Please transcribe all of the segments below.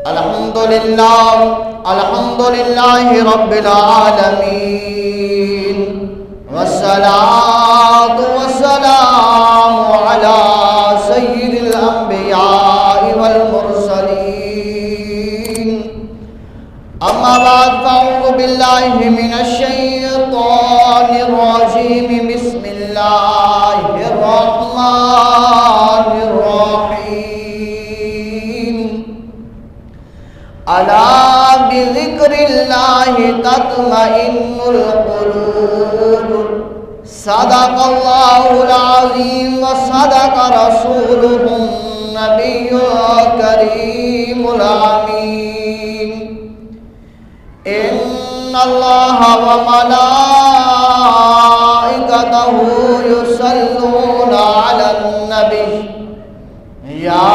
الحمد لله رب العالمين والصلاة والسلام على سيد الأنبياء والمرسلين أما بعد فأعوذ بالله من الشيطان الرجيم بسم الله الرحمن الرحيم ألا بذكر الله تطمئن القلوب صدق الله العظيم وصدق رسوله النبي الكريم الأمين إن الله وملائكته يصلون على النبي يا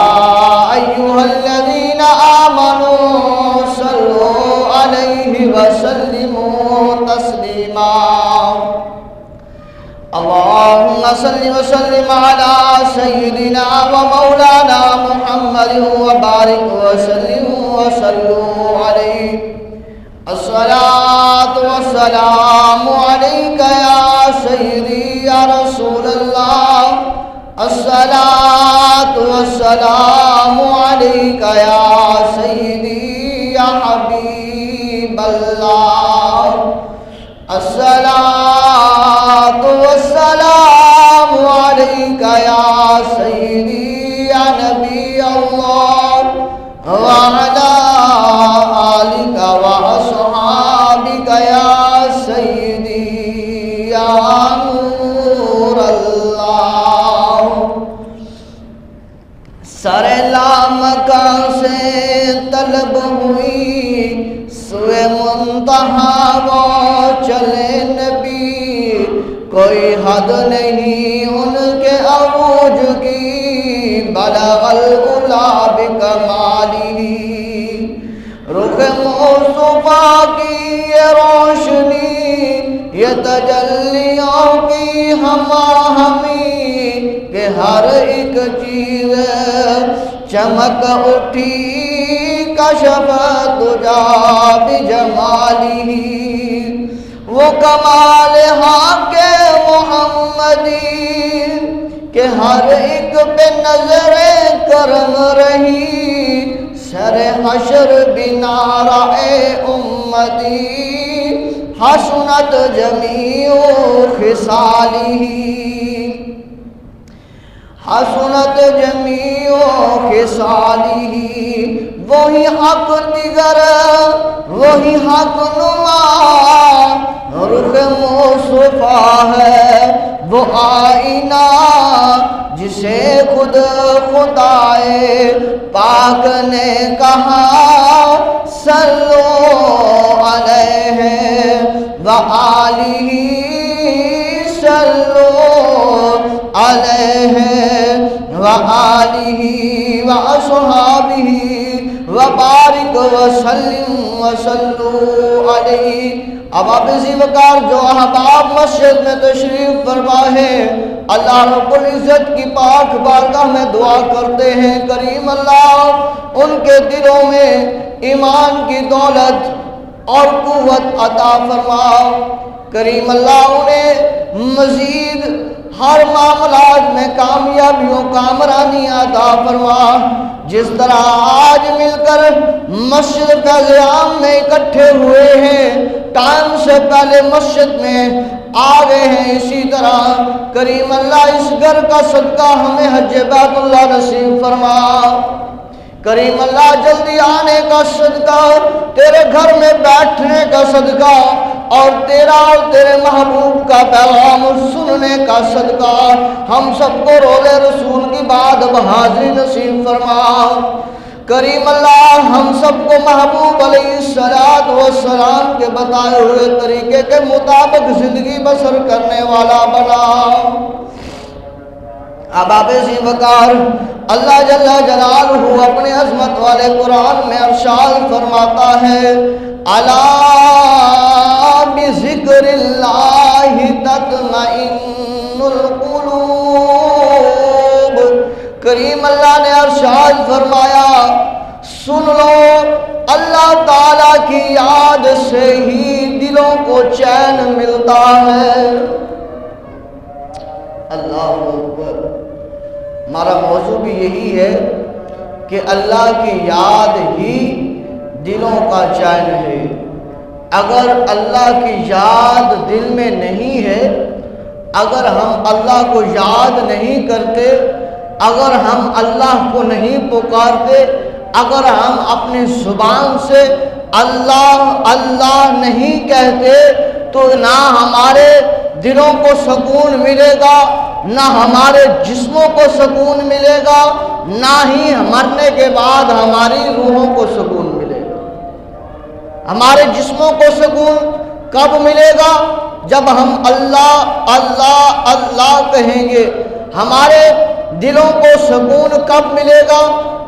أيها الذين آمنوا صلوا عليه وسلموا تسليما اللهم صل وسلم على سيدنا ومولانا محمد وبارك وسلم وصلوا عليه الصلاة والسلام عليك يا سيدي يا رسول الله الصلاة والسلام عليك يا سيدي يا حبيب الله الصلاة والسلام عليك يا سيدي يا نبي الله وعلى آلك وأصحابك يا سيدي يا نور الله سر لامکان سے طلب ہوئی سوئے منتہا وہ چلے نبی کوئی حد نہیں ان کے عروج کی بلغ العلا بکمالہ رخ مصطفیٰ کی یہ روشنی یہ تجلیوں کی ہماہمی کہ ہر ایک چیز چمک اٹھی کشف تجا بجمالہ وہ کمال حق محمدی کہ ہر ایک پہ نظر کرم رہی سر حشر بنارہ امتی حسنت جمیع خصالہ حسنت جمیع خصالہ وہی حق دیگر وہی حق نما رخ مصطفیٰ ہے وہ آئینہ جسے خود خدائے پاک نے کہا صلو علیہ وآلہ صلو علیہ وآلہ وأصحابہ وبارک وسلم وصلو علیہ اب آپ اسی وقار جو احباب مسجد میں تشریف فرما ہے اللہ رب العزت کی پاک بارگاہ میں دعا کرتے ہیں کریم اللہ ان کے دلوں میں ایمان کی دولت اور قوت عطا فرما کریم اللہ انہیں مزید ہر معاملات میں کامیابیوں کامرانی عطا فرما جس طرح آج مل کر مسجد فیض عام میں اکٹھے ہوئے ہیں ٹائم سے پہلے مسجد میں آ گئے ہیں اسی طرح کریم اللہ اس گھر کا صدقہ ہمیں حج بیت اللہ نصیب فرما کریم اللہ جلدی آنے کا صدقہ تیرے گھر میں بیٹھنے کا صدقہ اور تیرا اور تیرے محبوب کا پیغام سننے کا صدقہ ہم سب کو رول رسول کی بعد حاضری نصیب فرما کریم اللہ ہم سب کو محبوب علیہ السلام کے بتائے ہوئے طریقے کے مطابق زندگی بسر کرنے والا بنا اب آپ اسی وقار اللہ جل جلالہ اپنے عظمت والے قرآن میں ارشاد فرماتا ہے الا بذکر اللہ تطمئن القلوب کریم اللہ نے ارشاد فرمایا سن لو سے ہی دلوں کو چین ملتا ہے۔ اللہ اکبر۔ ہمارا موضوع بھی یہی ہے کہ اللہ کی یاد ہی دلوں کا چین ہے۔ اگر اللہ کی یاد دل میں نہیں ہے، اگر ہم اللہ کو یاد نہیں کرتے، اگر ہم اللہ کو نہیں پکارتے، اگر ہم اپنی زبان سے اللہ اللہ نہیں کہتے، تو نہ ہمارے دلوں کو سکون ملے گا، نہ ہمارے جسموں کو سکون ملے گا، نہ ہی مرنے کے بعد ہماری روحوں کو سکون ملے گا۔ ہمارے جسموں کو سکون کب ملے گا؟ جب ہم اللہ اللہ اللہ کہیں گے۔ ہمارے دلوں کو سکون کب ملے گا؟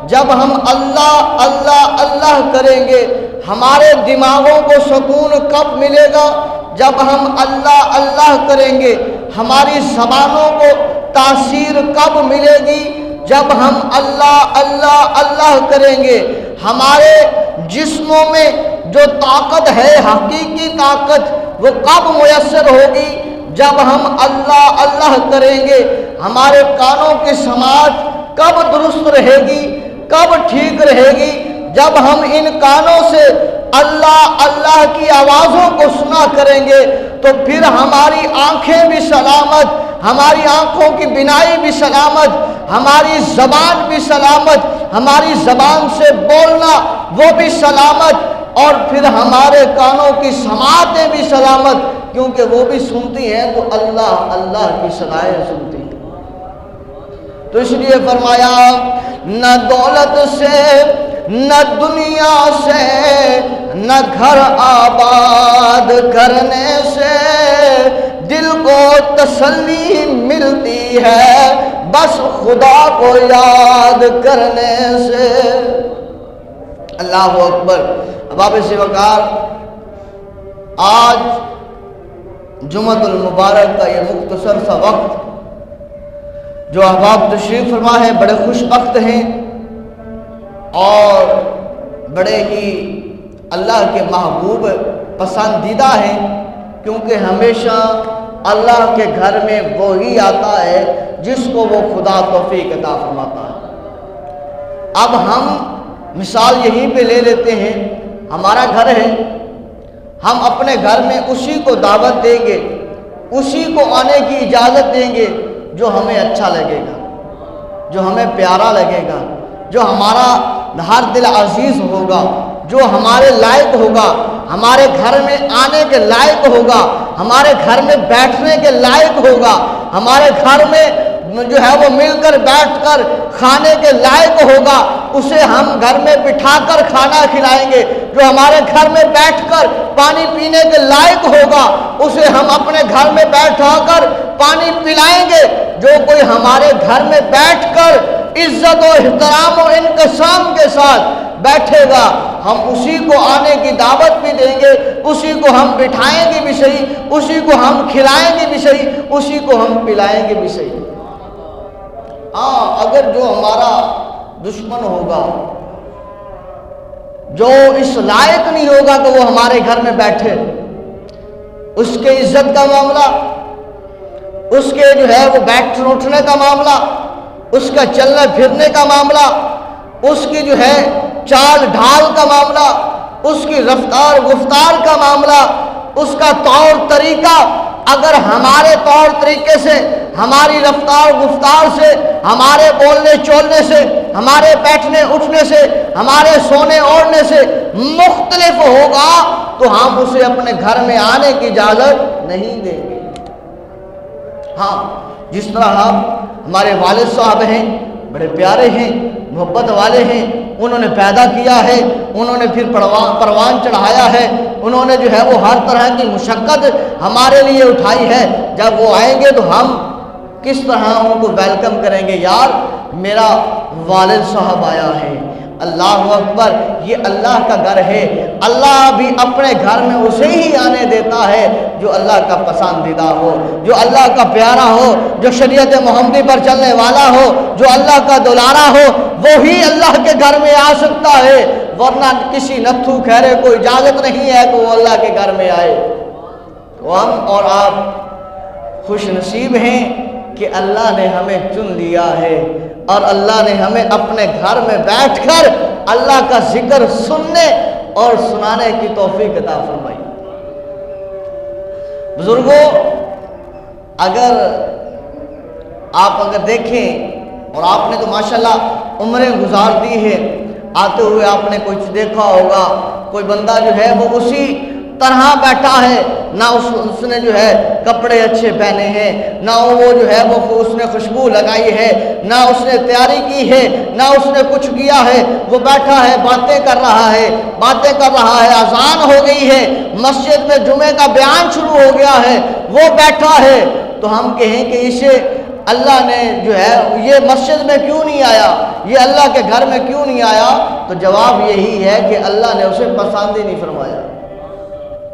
جب ہم اللہ اللہ اللہ کریں گے۔ ہمارے دماغوں کو سکون کب ملے گا؟ جب ہم اللہ اللہ کریں گے۔ ہماری زبانوں کو تاثیر کب ملے گی؟ جب ہم اللہ اللہ اللہ کریں گے۔ ہمارے جسموں میں جو طاقت ہے، حقیقی طاقت، وہ کب میسر ہوگی؟ جب ہم اللہ اللہ کریں گے۔ ہمارے کانوں کی سماعت کب درست رہے گی، کب ٹھیک رہے گی؟ جب ہم ان کانوں سے اللہ اللہ کی آوازوں کو سنا کریں گے، تو پھر ہماری آنکھیں بھی سلامت، ہماری آنکھوں کی بینائی بھی سلامت، ہماری زبان بھی سلامت، ہماری زبان سے بولنا وہ بھی سلامت، اور پھر ہمارے کانوں کی سماعتیں بھی سلامت، کیونکہ وہ بھی سنتی ہیں تو اللہ اللہ کی صدائیں سنتی ہیں۔ تو اس لیے فرمایا، نہ دولت سے، نہ دنیا سے، نہ گھر آباد کرنے سے دل کو تسلی ملتی ہے، بس خدا کو یاد کرنے سے۔ اللہ اکبر۔ احباب سے وقار، آج جمعۃ المبارک کا یہ مختصر سا وقت جو احباب تشریف فرما ہے، بڑے خوش بخت ہیں اور بڑے ہی اللہ کے محبوب پسندیدہ ہیں، کیونکہ ہمیشہ اللہ کے گھر میں وہی آتا ہے جس کو وہ خدا توفیق عطا فرماتا ہے۔ اب ہم مثال یہیں پہ لے لیتے ہیں، ہمارا گھر ہے، ہم اپنے گھر میں اسی کو دعوت دیں گے، اسی کو آنے کی اجازت دیں گے جو ہمیں اچھا لگے گا، جو ہمیں پیارا لگے گا، جو ہمارا ہر دل عزیز ہوگا، جو ہمارے لائق ہوگا، ہمارے گھر میں آنے کے لائق ہوگا، ہمارے گھر میں بیٹھنے کے لائق ہوگا، ہمارے گھر میں جو ہے وہ مل کر بیٹھ کر کھانے کے لائق ہوگا، اسے ہم گھر میں بٹھا کر کھانا کھلائیں گے۔ جو ہمارے گھر میں بیٹھ کر پانی پینے کے لائق ہوگا، اسے ہم اپنے گھر میں بیٹھا کر پانی پلائیں گے۔ جو کوئی ہمارے گھر میں بیٹھ کر عزت و احترام و انقسام کے ساتھ بیٹھے گا، ہم اسی کو آنے کی دعوت بھی دیں گے، اسی کو ہم بٹھائیں گے بھی صحیح، اسی کو ہم کھلائیں گے بھی صحیح، اسی کو ہم پلائیں گے بھی صحیح۔ ہاں، اگر جو ہمارا دشمن ہوگا، جو اس لائق نہیں ہوگا کہ وہ ہمارے گھر میں بیٹھے، اس کے عزت کا معاملہ، اس کے جو ہے وہ بیٹھ اٹھنے کا معاملہ، اس کا چلنے پھرنے کا معاملہ، اس کی جو ہے چال ڈھال کا معاملہ، اس کی رفتار گفتار کا معاملہ، اس کا طور طریقہ، اگر ہمارے طور طریقے سے، ہماری رفتار گفتار سے، ہمارے بولنے چولنے سے، ہمارے بیٹھنے اٹھنے سے، ہمارے سونے اوڑھنے سے مختلف ہوگا، تو ہم اسے اپنے گھر میں آنے کی اجازت نہیں دیں گے۔ ہاں، جس طرح ہمارے والد صاحب ہیں، بڑے پیارے ہیں، محبت والے ہیں، انہوں نے پیدا کیا ہے، انہوں نے پھر پروان چڑھایا ہے، انہوں نے جو ہے وہ ہر طرح کی مشقت ہمارے لیے اٹھائی ہے۔ جب وہ آئیں گے تو ہم کس طرح ان کو ویلکم کریں گے؟ یار، میرا والد صاحب آیا ہے، اللہ اکبر، یہ اللہ کا گھر ہے، اللہ بھی اپنے گھر میں اسے ہی آنے دیتا ہے جو اللہ کا پسندیدہ ہو، جو اللہ کا پیارا ہو، جو شریعت محمدی پر چلنے والا ہو، جو اللہ کا دلارا ہو، وہی اللہ کے گھر میں آ سکتا ہے، ورنہ کسی نتھو خیرے کو اجازت نہیں ہے کہ وہ اللہ کے گھر میں آئے۔ تو ہم اور آپ خوش نصیب ہیں کہ اللہ نے ہمیں چن لیا ہے اور اللہ نے ہمیں اپنے گھر میں بیٹھ کر اللہ کا ذکر سننے اور سنانے کی توفیق عطا فرمائی۔ بزرگوں، اگر دیکھیں، اور آپ نے تو ماشاءاللہ عمریں گزار دی ہے، آتے ہوئے آپ نے کچھ دیکھا ہوگا، کوئی بندہ جو ہے وہ اسی طرح بیٹھا ہے، نہ اس نے جو ہے کپڑے اچھے پہنے ہیں، نہ وہ جو ہے وہ اس نے خوشبو لگائی ہے، نہ اس نے تیاری کی ہے، نہ اس نے کچھ کیا ہے، وہ بیٹھا ہے باتیں کر رہا ہے، اذان ہو گئی ہے، مسجد میں جمعے کا بیان شروع ہو گیا ہے، وہ بیٹھا ہے، تو ہم کہیں کہ اسے اللہ نے جو ہے یہ مسجد میں کیوں نہیں آیا، یہ اللہ کے گھر میں کیوں نہیں آیا؟ تو جواب یہی ہے کہ اللہ نے اسے پسند ہی نہیں فرمایا،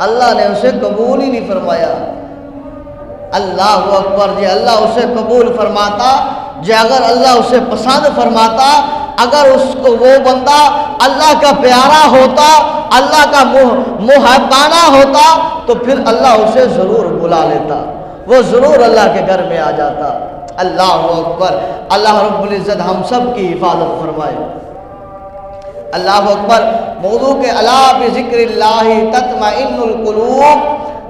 اللہ نے اسے قبول ہی نہیں فرمایا۔ اللہ اکبر، جی اللہ اسے قبول فرماتا، جی اگر اللہ اسے پسند فرماتا، اگر اس کو وہ بندہ اللہ کا پیارا ہوتا، اللہ کا محبانہ ہوتا، تو پھر اللہ اسے ضرور بلا لیتا، وہ ضرور اللہ کے گھر میں آ جاتا۔ اللہ اکبر، اللہ رب العزت ہم سب کی حفاظت فرمائے۔ اللہ اکبر۔ موضوع کے الا بذکر اللہ تطمئن القلوب،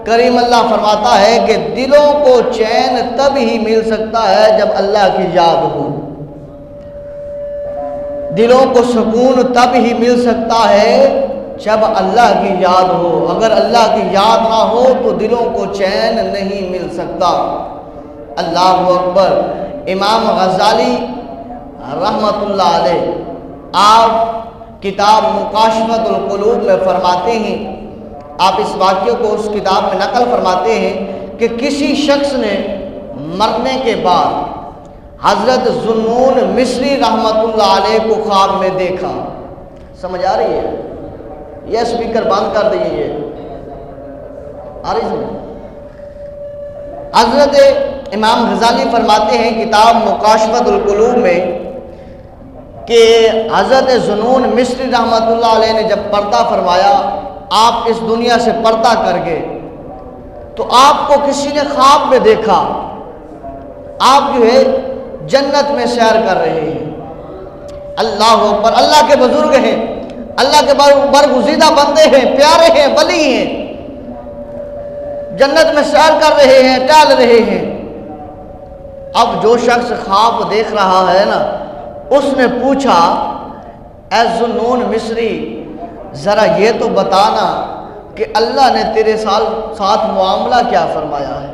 کریم اللہ فرماتا ہے کہ دلوں کو چین تب ہی مل سکتا ہے جب اللہ کی یاد ہو، دلوں کو سکون تب ہی مل سکتا ہے جب اللہ کی یاد ہو، اگر اللہ کی یاد نہ ہو تو دلوں کو چین نہیں مل سکتا۔ اللہ اکبر۔ امام غزالی رحمت اللہ علیہ، آپ کتاب مکاشفۃ القلوب میں فرماتے ہیں، آپ اس واقعے کو اس کتاب میں نقل فرماتے ہیں کہ کسی شخص نے مرنے کے بعد حضرت ذوالنون مصری رحمت اللہ علیہ کو خواب میں دیکھا۔ سمجھ آ رہی ہے؟ یہ اسپیکر بند کر دیجیے، آ رہی ہے؟ حضرت امام غزالی فرماتے ہیں کتاب مکاشفۃ القلوب میں کہ حضرت ذوالنون مصری رحمت اللہ علیہ نے جب پردہ فرمایا، آپ اس دنیا سے پردہ کر گئے، تو آپ کو کسی نے خواب میں دیکھا، آپ جو ہے جنت میں سیر کر رہے ہیں۔ اللہ اکبر، اللہ کے بزرگ ہیں، اللہ کے برگزیدہ بندے ہیں، پیارے ہیں، ولی ہیں، جنت میں سیر کر رہے ہیں، ٹہل رہے ہیں۔ اب جو شخص خواب دیکھ رہا ہے نا، اس نے پوچھا، اے ذوالنون مصری، ذرا یہ تو بتانا کہ اللہ نے تیرے ساتھ معاملہ کیا فرمایا ہے؟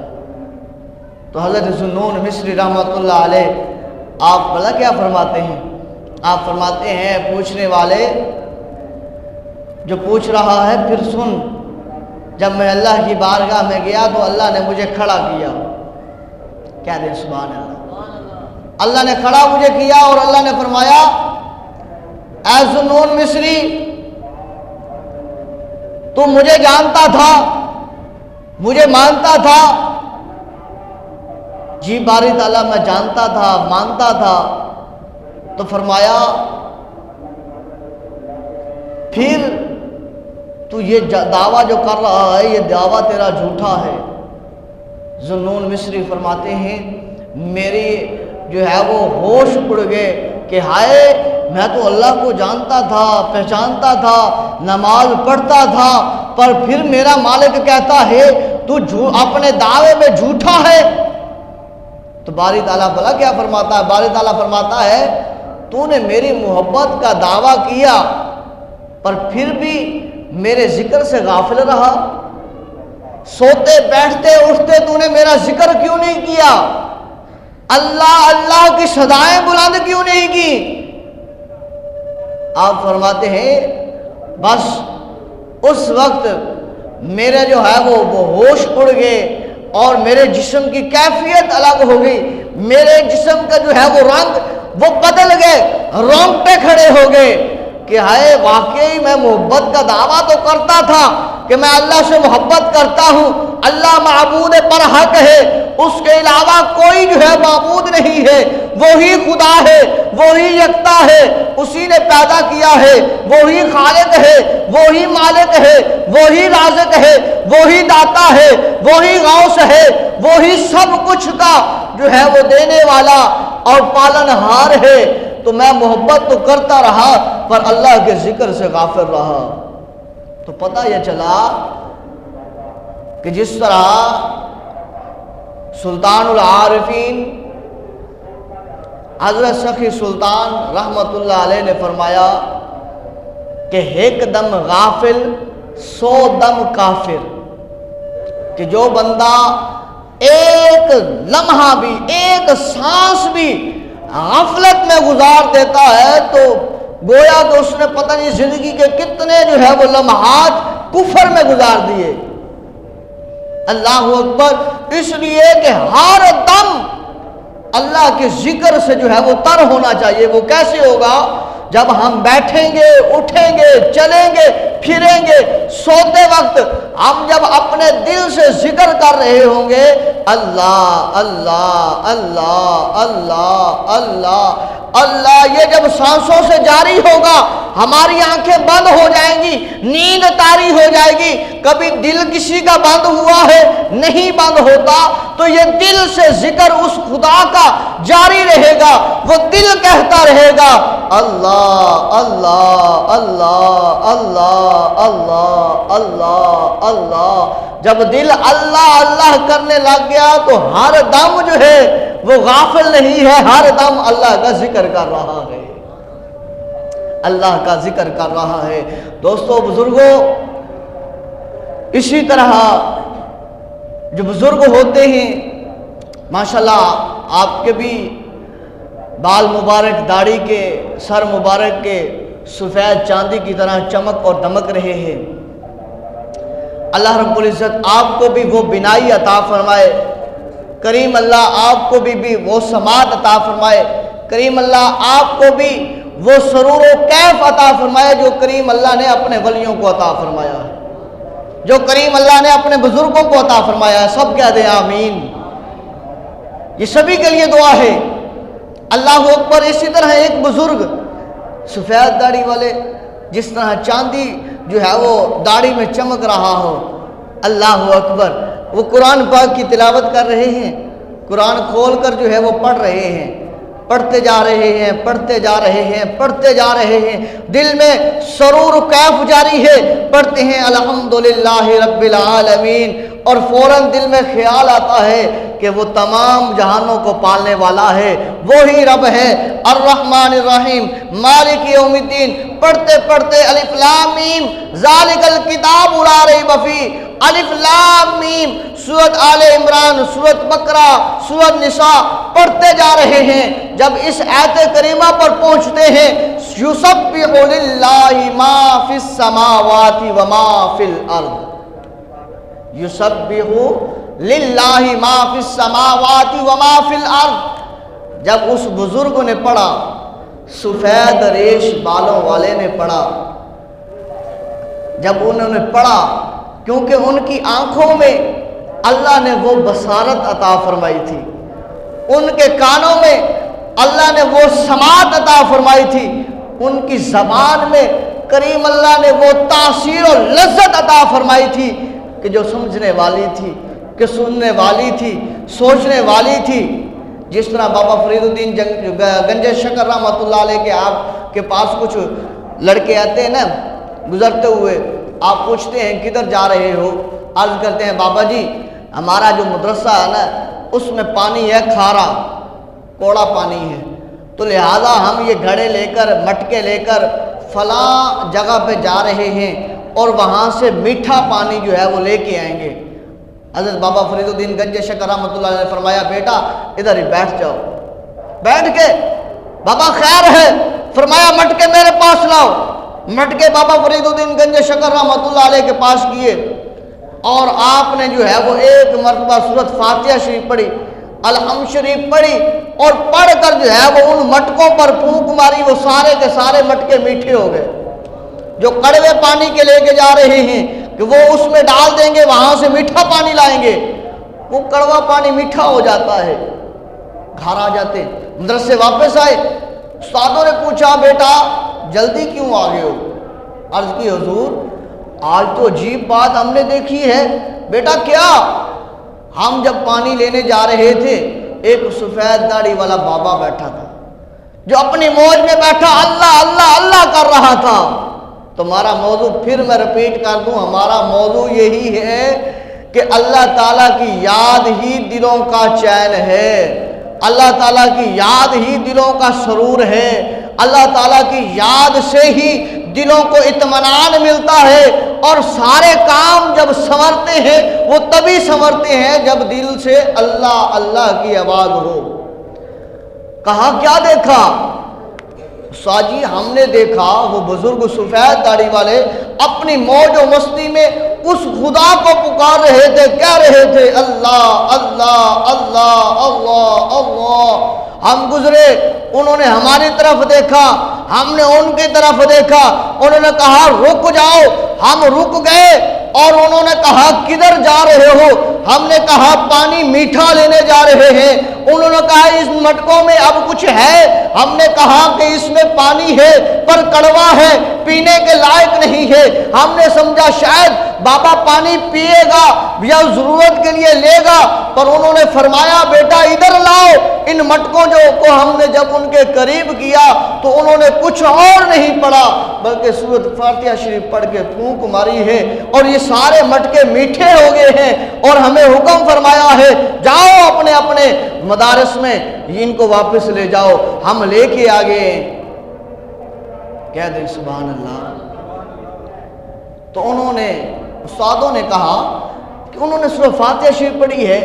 تو حضرت ذوالنون مصری رحمت اللہ علیہ آپ بھلا کیا فرماتے ہیں؟ آپ فرماتے ہیں، پوچھنے والے جو پوچھ رہا ہے پھر سن، جب میں اللہ کی بارگاہ میں گیا تو اللہ نے مجھے کھڑا کیا۔ کیا دے سبحان اللہ، اللہ نے کھڑا مجھے کیا اور اللہ نے فرمایا، اے ذوالنون مصری، تو مجھے جانتا تھا، مجھے مانتا تھا؟ جی باری تعالیٰ میں جانتا تھا، مانتا تھا۔ تو فرمایا، پھر تو یہ دعویٰ جو کر رہا ہے، یہ دعویٰ تیرا جھوٹا ہے۔ ذوالنون مصری فرماتے ہیں، میری جو ہے وہ ہوش اڑ گئے کہ ہائے، میں تو اللہ کو جانتا تھا، پہچانتا تھا، نماز پڑھتا تھا، پر پھر میرا مالک کہتا ہے تو اپنے دعوے میں جھوٹا ہے۔ تو باری تعالیٰ بھلا کیا فرماتا ہے؟ باری تعالیٰ فرماتا ہے، تو نے میری محبت کا دعویٰ کیا پر پھر بھی میرے ذکر سے غافل رہا، سوتے بیٹھتے اٹھتے تو نے میرا ذکر کیوں نہیں کیا؟ اللہ اللہ کی صدائیں بلند کیوں نہیں کی؟ آپ فرماتے ہیں، بس اس وقت میرے جو ہے وہ ہوش اڑ گئے اور میرے جسم کی کیفیت الگ ہو گئی، میرے جسم کا جو ہے وہ رنگ وہ بدل گئے، رونگٹے کھڑے ہو گئے، کہ ہائے واقعی میں محبت کا دعویٰ تو کرتا تھا کہ میں اللہ سے محبت کرتا ہوں، اللہ معبود پر حق ہے، اس کے علاوہ کوئی جو ہے معبود نہیں ہے، وہی خدا ہے، وہی یکتا ہے، اسی نے پیدا کیا ہے، وہی خالق ہے، وہی مالک ہے، وہی رازق ہے، وہی داتا ہے، وہی غوث ہے، وہی سب کچھ کا جو ہے وہ دینے والا اور پالنہار ہے۔ تو میں محبت تو کرتا رہا پر اللہ کے ذکر سے غافل رہا۔ تو پتہ یہ چلا کہ جس طرح سلطان العارفین حضرت سخی سلطان رحمت اللہ علیہ نے فرمایا کہ ایک دم غافل 100 دم کافر، کہ جو بندہ ایک لمحہ بھی، ایک سانس بھی غفلت میں گزار دیتا ہے تو گویا کہ اس نے پتہ نہیں زندگی کے کتنے جو ہے وہ لمحات کفر میں گزار دیے۔ اللہ اکبر، اس لیے کہ ہر دم اللہ کے ذکر سے جو ہے وہ تر ہونا چاہیے۔ وہ کیسے ہوگا؟ جب ہم بیٹھیں گے، اٹھیں گے، چلیں گے، پھریں گے، سوتے وقت ہم جب اپنے دل سے ذکر کر رہے ہوں گے اللہ اللہ اللہ اللہ اللہ اللہ، یہ جب سانسوں سے جاری ہوگا ہماری آنکھیں بند ہو جائیں گی، نیند طاری ہو جائے گی۔ کبھی دل کسی کا بند ہوا ہے؟ نہیں بند ہوتا۔ تو یہ دل سے ذکر اس خدا کا جاری رہے گا، وہ دل کہتا رہے گا اللہ اللہ اللہ اللہ اللہ اللہ اللہ۔ جب دل اللہ اللہ کرنے لگ گیا تو ہر دم جو ہے وہ غافل نہیں ہے، ہر دم اللہ کا ذکر کر رہا ہے، اللہ کا ذکر کر رہا ہے۔ دوستو بزرگوں، اسی طرح جو بزرگ ہوتے ہیں ماشاءاللہ آپ کے بھی بال مبارک، داڑھی کے، سر مبارک کے سفید چاندی کی طرح چمک اور دمک رہے ہیں۔ اللہ رب العزت آپ کو بھی وہ بینائی عطا فرمائے، کریم اللہ آپ کو بھی وہ سماعت عطا فرمائے، کریم اللہ آپ کو بھی وہ سرور و کیف عطا فرمائے جو کریم اللہ نے اپنے ولیوں کو عطا فرمایا ہے، جو کریم اللہ نے اپنے بزرگوں کو عطا فرمایا ہے۔ سب کہہ دیں آمین۔ یہ سبھی کے لیے دعا ہے۔ اللہ اکبر۔ اسی طرح ایک بزرگ سفید داڑھی والے، جس طرح چاندی جو ہے وہ داڑھی میں چمک رہا ہو، اللہ اکبر، وہ قرآن پاک کی تلاوت کر رہے ہیں، قرآن کھول کر جو ہے وہ پڑھ رہے ہیں، پڑھتے جا رہے ہیں، پڑھتے جا رہے ہیں، پڑھتے جا رہے ہیں، دل میں سرور کیف جاری ہے، پڑھتے ہیں الحمدللہ رب العالمین، اور فوراً دل میں خیال آتا ہے کہ وہ تمام جہانوں کو پالنے والا ہے، وہی رب ہے، الرحمن الرحیم مالک یوم الدین۔ پڑھتے پڑھتے الف لام میم ذالک الکتاب لا ریب فیہ، الف لام میم، سورۃ آل عمران، سورۃ بقرہ، سورۃ نساء پڑھتے جا رہے ہیں۔ جب اس آیت کریمہ پر پہنچتے ہیں یسبح للہ ما فی السماوات وما فی الارض، یسبح للہ ما فی السماوات وما فی الارض۔ جب اس بزرگ نے پڑھا، سفید ریش بالوں والے نے پڑھا، جب انہوں نے پڑھا، کیونکہ ان کی آنکھوں میں اللہ نے وہ بصارت عطا فرمائی تھی، ان کے کانوں میں اللہ نے وہ سماعت عطا فرمائی تھی، ان کی زبان میں کریم اللہ نے وہ تاثیر و لذت عطا فرمائی تھی کہ جو سمجھنے والی تھی، کہ سننے والی تھی، سوچنے والی تھی۔ جس طرح بابا فرید الدین گنج شکر رحمۃ اللہ علیہ کے آپ کے پاس کچھ لڑکے آتے ہیں نا گزرتے ہوئے، آپ پوچھتے ہیں کدھر جا رہے ہو؟ عرض کرتے ہیں بابا جی ہمارا جو مدرسہ ہے نا اس میں پانی ہے کھارا، کوڑا پانی ہے، تو لہٰذا ہم یہ گھڑے لے کر، مٹکے لے کر فلاں جگہ پہ جا رہے ہیں اور وہاں سے میٹھا پانی جو ہے وہ لے کے آئیں گے۔ حضرت بابا فرید الدین گنج شکر رحمۃ اللہ علیہ نے فرمایا بیٹا ادھر ہی بیٹھ جاؤ۔ بیٹھ کے بابا خیر ہے، فرمایا مٹکے میرے پاس لاؤ۔ مٹکے بابا فرید الدین گنج شکر رحمۃ اللہ علیہ کے پاس کیے اور آپ نے جو ہے وہ ایک مرتبہ سورۃ فاتحہ شریف پڑھی، الحمد شریف پڑھی، اور پڑھ کر جو ہے وہ ان مٹکوں پر پھونک ماری، وہ سارے کے سارے مٹکے میٹھے ہو گئے۔ جو کڑوے پانی کے لے کے جا رہے ہیں کہ وہ اس میں ڈال دیں گے، وہاں سے میٹھا پانی لائیں گے، وہ کڑوا پانی میٹھا ہو جاتا ہے، گھر آ جاتے، مدرسے سے واپس آئے، استادوں نے پوچھا بیٹا جلدی کیوں آ گئے ہو؟ عرض کی حضور آج تو عجیب بات ہم نے دیکھی ہے۔ بیٹا کیا؟ ہم جب پانی لینے جا رہے تھے ایک سفید داڑھی والا بابا بیٹھا تھا جو اپنی موج میں بیٹھا اللہ اللہ اللہ کر رہا تھا۔ تمہارا موضوع پھر میں رپیٹ کر دوں، ہمارا موضوع یہی ہے کہ اللہ تعالیٰ کی یاد ہی دلوں کا چین ہے، اللہ تعالیٰ کی یاد ہی دلوں کا سرور ہے، اللہ تعالیٰ کی یاد سے ہی دلوں کو اطمینان ملتا ہے، اور سارے کام جب سنورتے ہیں وہ تبھی سنورتے ہیں جب دل سے اللہ اللہ کی آواز ہو۔ کہا کیا دیکھا؟ ساجی ہم نے دیکھا وہ بزرگ سفید داڑھی والے اپنی موج و مستی میں اس خدا کو پکار رہے تھے، کہہ رہے تھے اللہ اللہ اللہ اللہ اللہ۔ ہم گزرے، انہوں نے ہماری طرف دیکھا، ہم نے ان کی طرف دیکھا، انہوں نے کہا رک جاؤ، ہم رک گئے، اور انہوں نے کہا کدھر جا رہے ہو؟ ہم نے کہا پانی میٹھا لینے جا رہے ہیں۔ انہوں نے کہا اس مٹکوں میں اب کچھ ہے؟ ہم نے کہا کہ اس میں پانی ہے پر کڑوا ہے، پینے کے لائق نہیں ہے۔ ہم نے سمجھا شاید بابا پانی پیے گا یا ضرورت کے لیے لے گا، پر انہوں نے فرمایا بیٹا ادھر لاؤ۔ ان مٹکوں کو ہم نے جب ان کے قریب کیا تو انہوں نے کچھ اور نہیں پڑھا بلکہ سورۃ فاتحہ شریف پڑھ کے پھونک ماری ہے، اور یہ سارے مٹکے میٹھے ہو گئے ہیں، اور ہمیں حکم فرمایا ہے جاؤ اپنے اپنے مدارس میں ان کو واپس لے جاؤ۔ ہم لے کے آگے کہہ دیں سبحان اللہ۔ تو انہوں نے استادوں نے کہا کہ انہوں نے سورۃ فاتحہ شریف پڑھی ہے،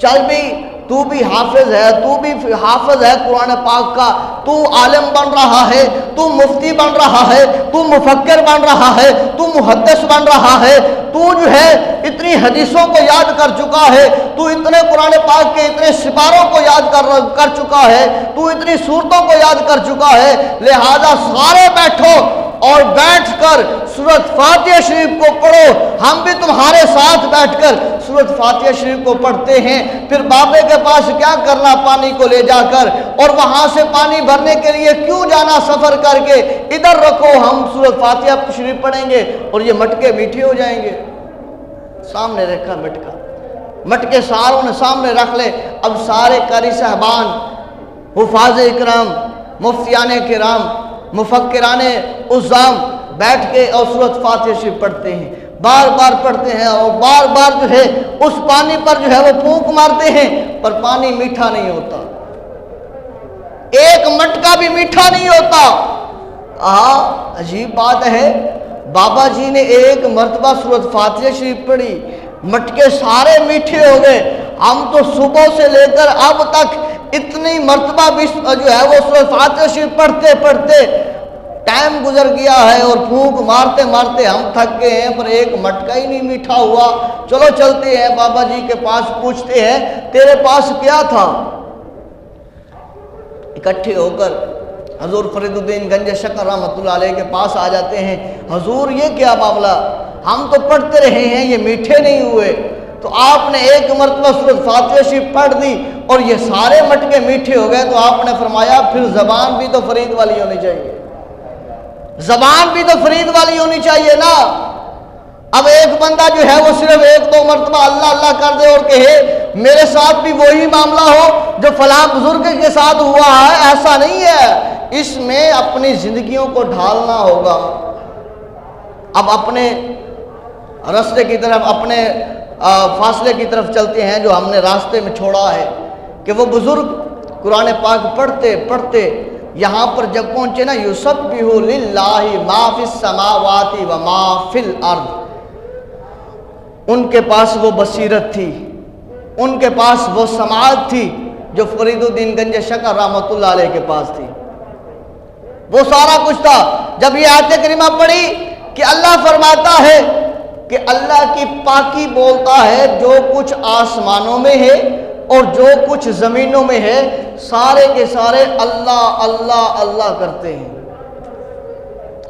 چل بھی تو بھی حافظ ہے، تو بھی حافظ ہے قرآن پاک کا، تو عالم بن رہا ہے، تو مفتی بن رہا ہے، تو مفکر بن رہا ہے، تو محدث بن رہا ہے، تو جو ہے اتنی حدیثوں کو یاد کر چکا ہے، تو اتنے قرآن پاک کے اتنے سپاروں کو یاد کر چکا ہے، تو اتنی صورتوں کو یاد کر چکا ہے، لہذا سارے بیٹھو اور بیٹھ کر سورۃ فاتحہ شریف کو پڑھو۔ ہم بھی تمہارے ساتھ بیٹھ کر سورۃ فاتحہ شریف کو پڑھتے ہیں۔ پھر بابے کے پاس کیا کرنا پانی کو لے جا کر، اور وہاں سے پانی بھرنے کے لیے کیوں جانا سفر کر کے، ادھر رکھو ہم سورۃ فاتحہ شریف پڑھیں گے اور یہ مٹکے میٹھے ہو جائیں گے۔ سامنے رکھا مٹکا، مٹکے ساروں نے سامنے رکھ لے۔ اب سارے قاری صاحبان، حفاظ اکرام، مفتیان کرام، مفکران عظام بیٹھ کے اور سورۃ فاتحہ شریف پڑھتے ہیں، بار بار پڑھتے ہیں، اور بار بار جو ہے اس پانی پر جو ہے وہ پھونک مارتے ہیں، پر پانی میٹھا نہیں ہوتا، ایک مٹکا بھی میٹھا نہیں ہوتا۔ عجیب بات ہے، بابا جی نے ایک مرتبہ سورۃ فاتحہ شریف پڑھی، مٹکے سارے میٹھے ہو گئے۔ ہم تو صبح سے لے کر اب تک اتنی مرتبہ بھی جو ہے وہ سورۃ فاتحہ شریف پڑھتے پڑھتے ٹائم گزر گیا ہے، اور پھونک مارتے مارتے ہم تھک گئے ہیں، پر ایک مٹکا ہی نہیں میٹھا ہوا۔ چلو چلتے ہیں بابا جی کے پاس، پوچھتے ہیں تیرے پاس کیا تھا؟ اکٹھے ہو کر حضور فرید الدین گنج شکر رحمۃ اللہ علیہ کے پاس آ جاتے ہیں۔ حضور یہ کیا معاملہ؟ ہم تو پڑھتے رہے ہیں، یہ میٹھے نہیں ہوئے۔ تو آپ نے ایک مرتبہ سورۃ فاتحہ شریف پڑھ دی اور یہ سارے مٹکے میٹھے ہو گئے، تو آپ نے فرمایا پھر زبان بھی تو فرید والی ہونی چاہیے، زبان بھی تو فرید والی ہونی چاہیے نا۔ اب ایک بندہ جو ہے وہ صرف ایک دو مرتبہ اللہ اللہ کر دے اور کہے میرے ساتھ بھی وہی معاملہ ہو جو فلاں بزرگ کے ساتھ ہوا ہے، ایسا نہیں ہے۔ اس میں اپنی زندگیوں کو ڈھالنا ہوگا۔ اب اپنے راستے کی طرف، اپنے فاصلے کی طرف چلتے ہیں جو ہم نے راستے میں چھوڑا ہے، کہ وہ بزرگ قرآن پاک پڑھتے پڑھتے یہاں پر جب پہنچے نا، یسبح للہ ما فی السماوات و ما فی الارض، ان کے پاس وہ بصیرت تھی، ان کے پاس وہ سماعت تھی جو فرید الدین گنج شکر رحمۃ اللہ علیہ کے پاس تھی، وہ سارا کچھ تھا۔ جب یہ آیت کریمہ پڑھی کہ اللہ فرماتا ہے کہ اللہ کی پاکی بولتا ہے جو کچھ آسمانوں میں ہے اور جو کچھ زمینوں میں ہے، سارے کے سارے اللہ اللہ اللہ کرتے ہیں۔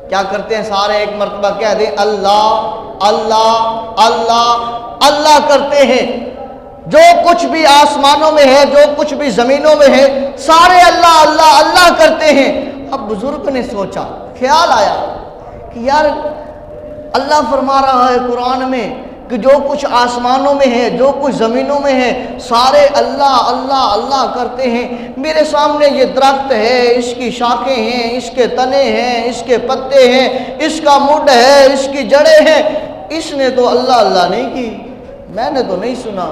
کیا کرتے ہیں؟ سارے ایک مرتبہ کہہ دیں اللہ اللہ اللہ اللہ کرتے ہیں۔ جو کچھ بھی آسمانوں میں ہے، جو کچھ بھی زمینوں میں ہے، سارے اللہ اللہ اللہ کرتے ہیں۔ اب بزرگ نے سوچا، خیال آیا کہ یار اللہ فرما رہا ہے قرآن میں کہ جو کچھ آسمانوں میں ہے، جو کچھ زمینوں میں ہے، سارے اللہ اللہ اللہ کرتے ہیں۔ میرے سامنے یہ درخت ہے، اس کی شاخیں ہیں، اس کے تنے ہیں، اس کے پتے ہیں، اس کا مڈ ہے، اس کی جڑیں ہیں، اس نے تو اللہ اللہ نہیں کی، میں نے تو نہیں سنا۔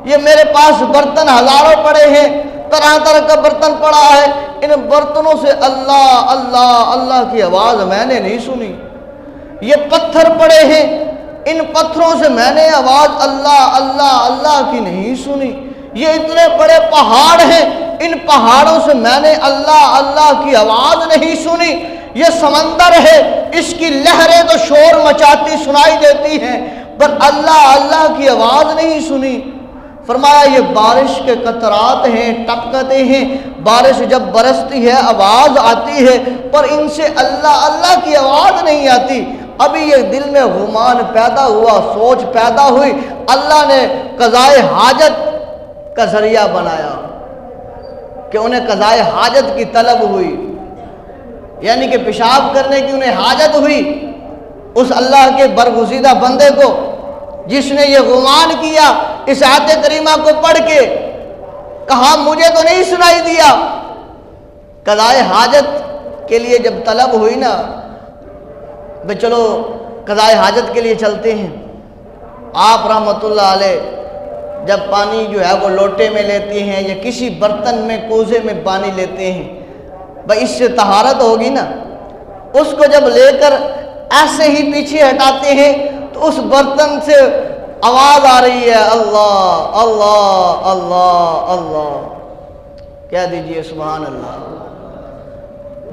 یہ میرے پاس برتن ہزاروں پڑے ہیں، طرح طرح کا برتن پڑا ہے، ان برتنوں سے اللہ اللہ اللہ کی آواز میں نے نہیں سنی۔ یہ پتھر پڑے ہیں، ان پتھروں سے میں نے آواز اللہ اللہ اللہ کی نہیں سنی۔ یہ اتنے بڑے پہاڑ ہیں، ان پہاڑوں سے میں نے اللہ اللہ کی آواز نہیں سنی۔ یہ سمندر ہے، اس کی لہریں تو شور مچاتی سنائی دیتی ہیں، پر اللہ اللہ کی آواز نہیں سنی۔ فرمایا یہ بارش کے قطرات ہیں، ٹپکتے ہیں، بارش جب برستی ہے آواز آتی ہے، پر ان سے اللہ اللہ کی آواز نہیں آتی۔ ابھی یہ دل میں گمان پیدا ہوا، سوچ پیدا ہوئی، اللہ نے قضائے حاجت کا ذریعہ بنایا کہ انہیں قضائے حاجت کی طلب ہوئی، یعنی کہ پیشاب کرنے کی انہیں حاجت ہوئی۔ اس اللہ کے برگزیدہ بندے کو جس نے یہ گمان کیا، اس آیت کریمہ کو پڑھ کے کہا مجھے تو نہیں سنائی دیا۔ قضائے حاجت کے لیے جب طلب ہوئی نا، بھئی چلو قضائے حاجت کے لیے چلتے ہیں۔ آپ رحمت اللہ علیہ جب پانی جو ہے وہ لوٹے میں لیتے ہیں یا کسی برتن میں کوزے میں پانی لیتے ہیں، بھئی اس سے طہارت ہوگی نا، اس کو جب لے کر ایسے ہی پیچھے ہٹاتے ہیں تو اس برتن سے آواز آ رہی ہے اللہ اللہ اللہ اللہ، کہہ دیجئے سبحان اللہ۔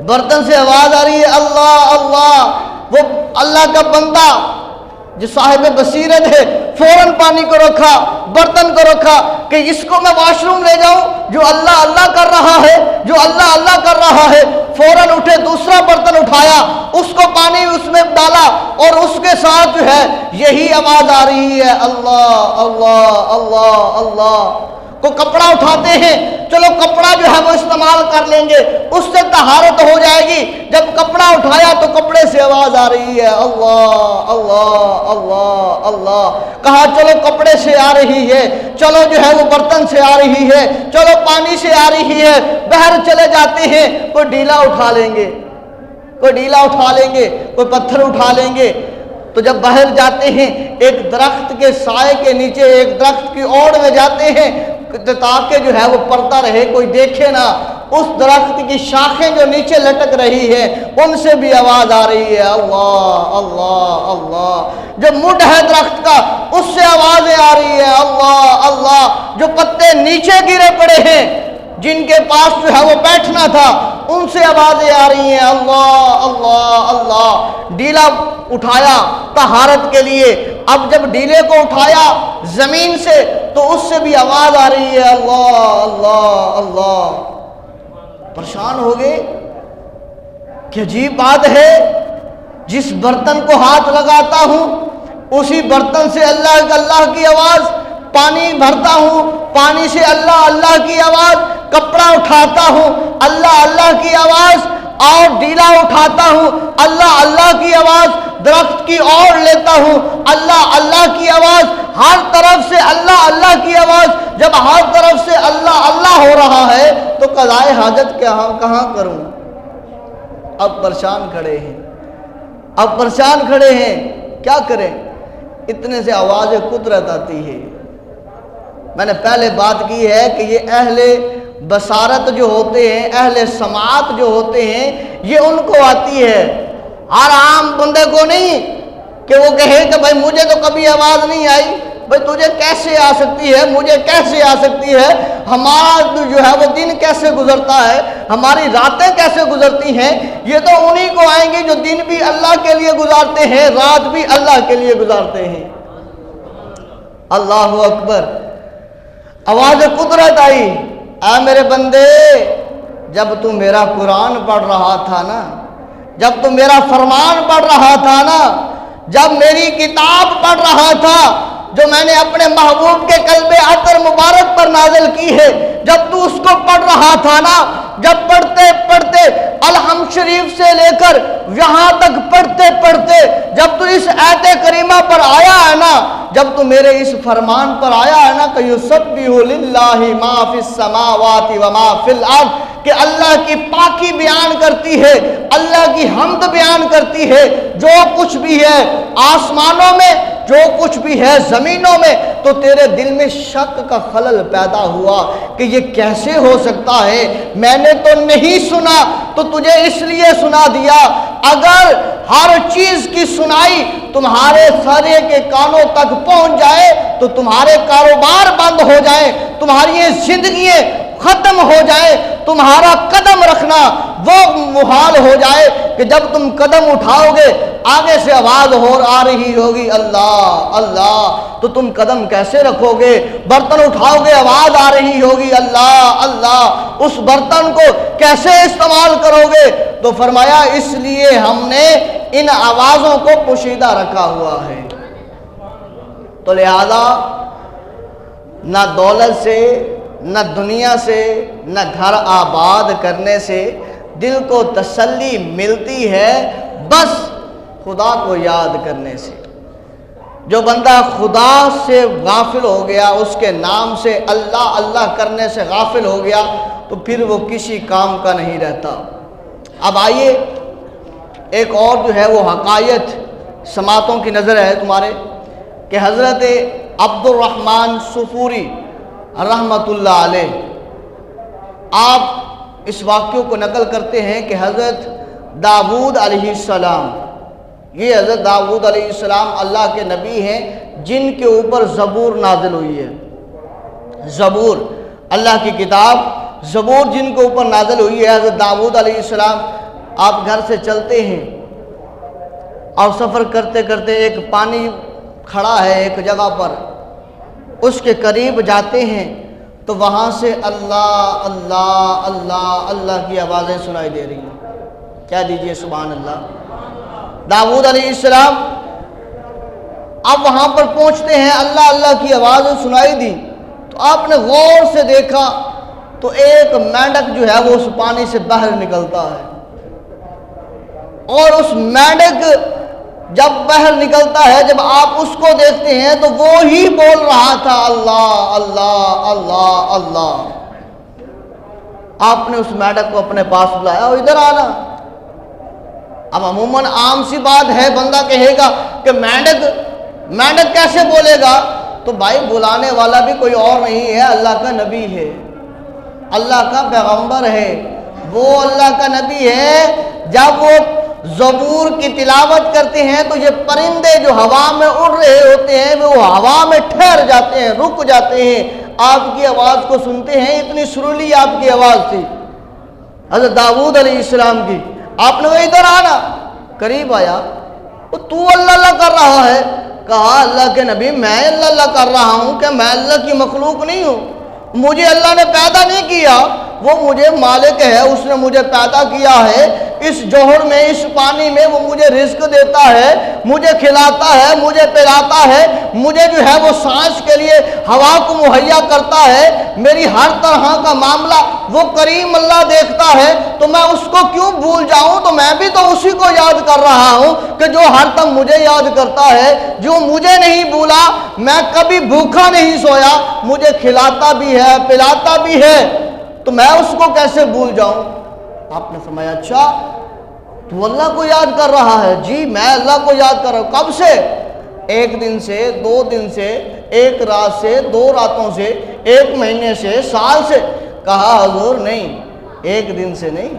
برتن سے آواز آ رہی ہے اللہ اللہ۔ وہ اللہ کا بندہ جو صاحب بصیرت ہے فوراً پانی کو رکھا، برتن کو رکھا کہ اس کو میں واش روم لے جاؤں، جو اللہ اللہ کر رہا ہے، جو اللہ اللہ کر رہا ہے۔ فوراً اٹھے، دوسرا برتن اٹھایا، اس کو پانی اس میں ڈالا، اور اس کے ساتھ جو ہے یہی آواز آ رہی ہے اللہ اللہ اللہ اللہ۔ کو کپڑا اٹھاتے ہیں، چلو کپڑا جو ہے وہ استعمال کر لیں گے، اس سے طہارت ہو جائے گی۔ جب کپڑا اٹھایا تو کپڑے سے آواز آ رہی ہے اللہ اللہ اللہ اللہ۔ کہا چلو کپڑے سے آ رہی ہے، چلو جو ہے وہ برتن سے آ رہی ہے، چلو پانی سے آ رہی ہے، باہر چلے جاتے ہیں، کوئی ڈیلا اٹھا لیں گے، کوئی ڈیلا اٹھا لیں گے، کوئی پتھر اٹھا لیں گے۔ تو جب باہر جاتے ہیں ایک درخت کے سائے کے نیچے، ایک درخت کی اوڑ میں جاتے ہیں تاکہ جو ہے وہ پردہ رہے، کوئی دیکھے نہ۔ اس درخت کی شاخیں جو نیچے لٹک رہی ہے ان سے بھی آواز آ رہی ہے اللہ اللہ اللہ۔ جو مڈ ہے درخت کا اس سے آوازیں آ رہی ہے اللہ اللہ۔ جو پتے نیچے گرے پڑے ہیں جن کے پاس جو ہے وہ بیٹھنا تھا ان سے آوازیں آ رہی ہیں اللہ اللہ اللہ۔ ڈیلا اٹھایا طہارت کے لیے، اب جب ڈیلے کو اٹھایا زمین سے تو اس سے بھی آواز آ رہی ہے اللہ اللہ اللہ۔ پریشان ہو گئے کہ عجیب بات ہے، جس برتن کو ہاتھ لگاتا ہوں اسی برتن سے اللہ اللہ کی آواز، پانی بھرتا ہوں پانی سے اللہ اللہ کی آواز، کپڑا اٹھاتا ہوں اللہ اللہ کی آواز، اور ڈیلا اٹھاتا ہوں اللہ اللہ کی آواز، درخت کی اوڑ لیتا ہوں اللہ اللہ کی آواز، ہر طرف سے اللہ اللہ کی آواز۔ جب ہر طرف سے اللہ اللہ ہو رہا ہے تو قضائے حاجت کہاں کروں؟ اب پریشان کھڑے ہیں، اب پریشان کھڑے ہیں، کیا کریں؟ اتنے سے آواز قدرت آتی ہے۔ میں نے پہلے بات کی ہے کہ یہ اہل بصارت جو ہوتے ہیں، اہل سماعت جو ہوتے ہیں، یہ ان کو آتی ہے، ہر عام بندے کو نہیں کہ وہ کہے کہ بھائی مجھے تو کبھی آواز نہیں آئی۔ بھائی تجھے کیسے آ سکتی ہے، مجھے کیسے آ سکتی ہے؟ ہمارا جو ہے وہ دن کیسے گزرتا ہے، ہماری راتیں کیسے گزرتی ہیں؟ یہ تو انہی کو آئیں گی جو دن بھی اللہ کے لیے گزارتے ہیں، رات بھی اللہ کے لیے گزارتے ہیں۔ اللہ اکبر۔ آواز قدرت آئی، اے میرے بندے، جب تو میرا قرآن پڑھ رہا تھا نا، جب تو میرا فرمان پڑھ رہا تھا نا، جب میری کتاب پڑھ رہا تھا جو میں نے اپنے محبوب کے قلب عطر مبارک پر نازل کی ہے، جب تو اس کو پڑھ رہا تھا نا، جب پڑھتے پڑھتے الحمد شریف سے لے کر یہاں تک پڑھتے پڑھتے جب تو اس آیت کریمہ پر آیا ہے نا، جب تو میرے اس فرمان پر آیا ہے نا کہ یسبح للہ ما فی السماوات و ما فی الارض، کہ اللہ کی پاکی بیان کرتی ہے، اللہ کی حمد بیان کرتی ہے، جو کچھ بھی ہے آسمانوں میں، جو کچھ بھی ہے زمینوں میں، تو تیرے دل میں شک کا خلل پیدا ہوا کہ یہ کیسے ہو سکتا ہے، میں نے تو نہیں سنا، تو تجھے اس لیے سنا دیا۔ اگر ہر چیز کی سنائی تمہارے سارے کے کانوں تک پہنچ جائے تو تمہارے کاروبار بند ہو جائیں، تمہاری زندگیاں ختم ہو جائے، تمہارا قدم رکھنا وہ محال ہو جائے کہ جب تم قدم اٹھاؤ گے آگے سے آواز آ رہی ہوگی اللہ اللہ، تو تم قدم کیسے رکھو گے؟ برتن اٹھاؤ گے آواز آ رہی ہوگی اللہ اللہ، اس برتن کو کیسے استعمال کرو گے؟ تو فرمایا اس لیے ہم نے ان آوازوں کو پوشیدہ رکھا ہوا ہے۔ تو لہذا نہ دولت سے، نہ دنیا سے، نہ گھر آباد کرنے سے دل کو تسلی ملتی ہے، بس خدا کو یاد کرنے سے۔ جو بندہ خدا سے غافل ہو گیا، اس کے نام سے اللہ اللہ کرنے سے غافل ہو گیا، تو پھر وہ کسی کام کا نہیں رہتا۔ اب آئیے ایک اور جو ہے وہ حقائق سماعتوں کی نظر ہے تمہارے، کہ حضرت عبد الرحمن صفوری رحمۃ اللہ علیہ، آپ اس واقعے کو نقل کرتے ہیں کہ حضرت داؤد علیہ السلام، یہ حضرت داؤد علیہ السلام اللہ کے نبی ہیں جن کے اوپر زبور نازل ہوئی ہے۔ زبور اللہ کی کتاب، زبور جن کے اوپر نازل ہوئی ہے۔ حضرت داؤد علیہ السلام آپ گھر سے چلتے ہیں اور سفر کرتے کرتے ایک پانی کھڑا ہے ایک جگہ پر، اس کے قریب جاتے ہیں تو وہاں سے اللہ اللہ اللہ اللہ کی آوازیں سنائی دے رہی ہیں۔ کیا دیجئے سبحان اللہ۔ داؤد علیہ السلام اب وہاں پر پہنچتے ہیں، اللہ اللہ کی آوازیں سنائی دی، تو آپ نے غور سے دیکھا تو ایک مینڈک جو ہے وہ اس پانی سے باہر نکلتا ہے، اور اس مینڈک جب باہر نکلتا ہے، جب آپ اس کو دیکھتے ہیں تو وہ ہی بول رہا تھا اللہ اللہ اللہ اللہ۔ آپ نے اس مینڈک کو اپنے پاس بلایا، اور ادھر آنا۔ اب عموماً عام سی بات ہے، بندہ کہے گا کہ مینڈک کیسے بولے گا؟ تو بھائی بلانے والا بھی کوئی اور نہیں ہے، اللہ کا نبی ہے، اللہ کا پیغمبر ہے، وہ اللہ کا نبی ہے۔ جب وہ زبور کی تلاوت کرتے ہیں تو یہ پرندے جو ہوا میں اڑ رہے ہوتے ہیں وہ ہوا میں ٹھہر جاتے ہیں، رک جاتے ہیں، آپ کی آواز کو سنتے ہیں۔ اتنی سریلی آپ کی آواز تھی حضرت داؤد علیہ السلام کی۔ آپ نے وہ ادھر آنا، قریب آیا، تو اللہ اللہ کر رہا ہے؟ کہا اللہ کے نبی میں اللہ اللہ کر رہا ہوں، کہ میں اللہ کی مخلوق نہیں ہوں، مجھے اللہ نے پیدا نہیں کیا، وہ مجھے مالک ہے، اس نے مجھے پیدا کیا ہے، اس جوہر میں اس پانی میں وہ مجھے رزق دیتا ہے، مجھے کھلاتا ہے، مجھے پلاتا ہے، مجھے جو ہے وہ سانس کے لیے ہوا کو مہیا کرتا ہے، میری ہر طرح کا معاملہ وہ کریم اللہ دیکھتا ہے، تو میں اس کو کیوں بھول جاؤں؟ تو میں بھی تو اسی کو یاد کر رہا ہوں کہ جو ہر دم مجھے یاد کرتا ہے، جو مجھے نہیں بھولا، میں کبھی بھوکا نہیں سویا، مجھے کھلاتا بھی ہے پلاتا بھی ہے، تو میں اس کو کیسے بھول جاؤں؟ آپ نے فرمایا اچھا تو اللہ کو یاد کر رہا ہے؟ جی میں اللہ کو یاد کر رہا ہوں۔ کب سے؟ ایک دن سے، 2 دن سے، ایک رات سے، 2 راتوں سے، 1 مہینے سے، سال سے؟ کہا حضور نہیں، 1 دن سے نہیں،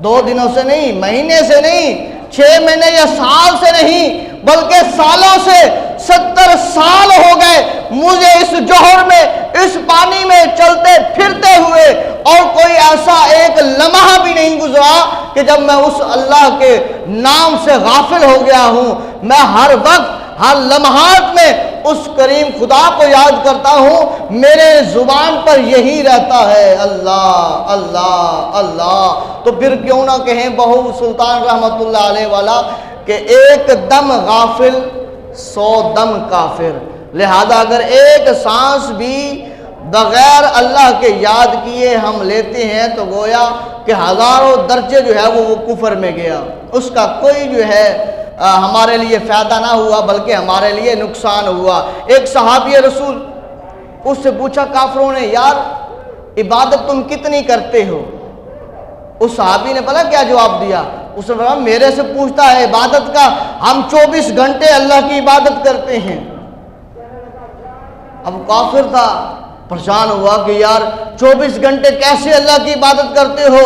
2 دنوں سے نہیں، مہینے سے نہیں، 6 مہینے یا سال سے نہیں، بلکہ سالوں سے، 70 سال ہو گئے مجھے اس جوہر میں، اس پانی میں چلتے پھرتے ہوئے، اور کوئی ایسا ایک لمحہ بھی نہیں گزرا کہ جب میں اس اللہ کے نام سے غافل ہو گیا ہوں۔ میں ہر وقت، ہر لمحات میں اس کریم خدا کو یاد کرتا ہوں، میرے زبان پر یہی رہتا ہے، اللہ اللہ اللہ۔ تو پھر کیوں نہ کہیں بہو سلطان رحمت اللہ علیہ والا کہ ایک دم غافل 100 دم کافر، لہذا اگر ایک سانس بھی بغیر اللہ کے یاد کیے ہم لیتے ہیں تو گویا کہ ہزاروں درجے جو ہے وہ کفر میں گیا، اس کا کوئی جو ہے ہمارے لیے فائدہ نہ ہوا بلکہ ہمارے لیے نقصان ہوا۔ ایک صحابی رسول، اس سے پوچھا کافروں نے، یار عبادت تم کتنی کرتے ہو؟ اس صحابی نے پتہ کیا جواب دیا؟ اس نے کہا میرے سے پوچھتا ہے عبادت کا، ہم 24 گھنٹے اللہ کی عبادت کرتے ہیں۔ اب کافر تھا، پریشان ہوا کہ یار 24 گھنٹے کیسے اللہ کی عبادت کرتے ہو؟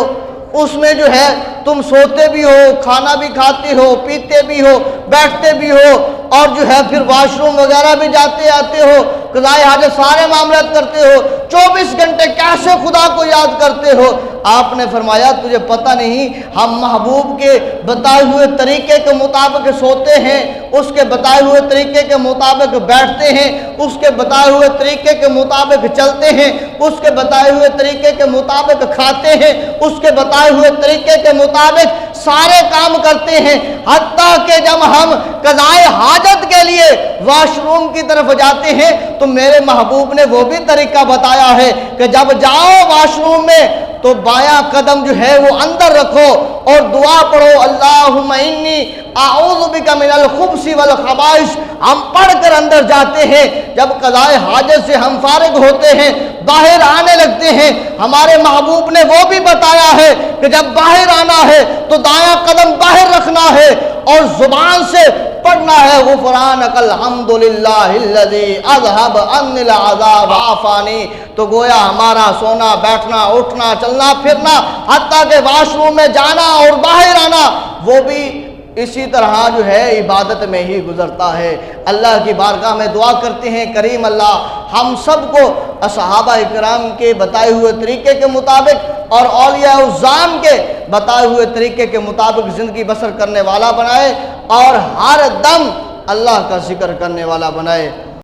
اس میں جو ہے تم سوتے بھی ہو، کھانا بھی کھاتے ہو، پیتے بھی ہو، بیٹھتے بھی ہو، اور جو ہے پھر واش روم وغیرہ بھی جاتے آتے ہو، قضائے حاجت سارے معاملات کرتے ہو، 24 گھنٹے کیسے خدا کو یاد کرتے ہو؟ آپ نے فرمایا تجھے پتہ نہیں ہم محبوب کے بتائے ہوئے طریقے کے مطابق سوتے ہیں، اس کے بتائے ہوئے طریقے کے مطابق بیٹھتے ہیں، اس کے بتائے ہوئے طریقے کے مطابق چلتے ہیں، اس کے بتائے ہوئے طریقے کے مطابق کھاتے ہیں، اس کے بتائے ہوئے طریقے کے مطابق سارے کام کرتے ہیں، حتیٰ کہ جب ہم قضائے حاجت کے لیے واش روم کی طرف جاتے ہیں تو میرے محبوب نے وہ بھی طریقہ بتایا ہے کہ جب جاؤ واش روم میں تو بایاں قدم جو ہے وہ اندر رکھو اور دعا پڑھو، اللہم انی اعوذ بک من الخبث والخبائث۔ ہم پڑھ کر اندر جاتے ہیں، جب قضائے حاجت سے ہم فارغ ہوتے ہیں باہر آنے لگتے ہیں، ہمارے محبوب نے وہ بھی بتایا ہے کہ جب باہر آنا ہے تو دایاں قدم باہر رکھنا ہے اور زبان سے پڑھنا ہے غفرانک الحمدللہ الذی اذھب عنی العذاب عافانی۔ تو گویا ہمارا سونا بیٹھنا اٹھنا چلنا پھرنا حتیٰ کہ واش روم میں جانا اور باہر آنا وہ بھی اسی طرح جو ہے عبادت میں ہی گزرتا ہے۔ اللہ کی بارگاہ میں دعا کرتے ہیں کریم اللہ ہم سب کو صحابہ کرام کے بتائے ہوئے طریقے کے مطابق اور اولیاء الزام کے بتائے ہوئے طریقے کے مطابق زندگی بسر کرنے والا بنائے اور ہر دم اللہ کا ذکر کرنے والا بنائے۔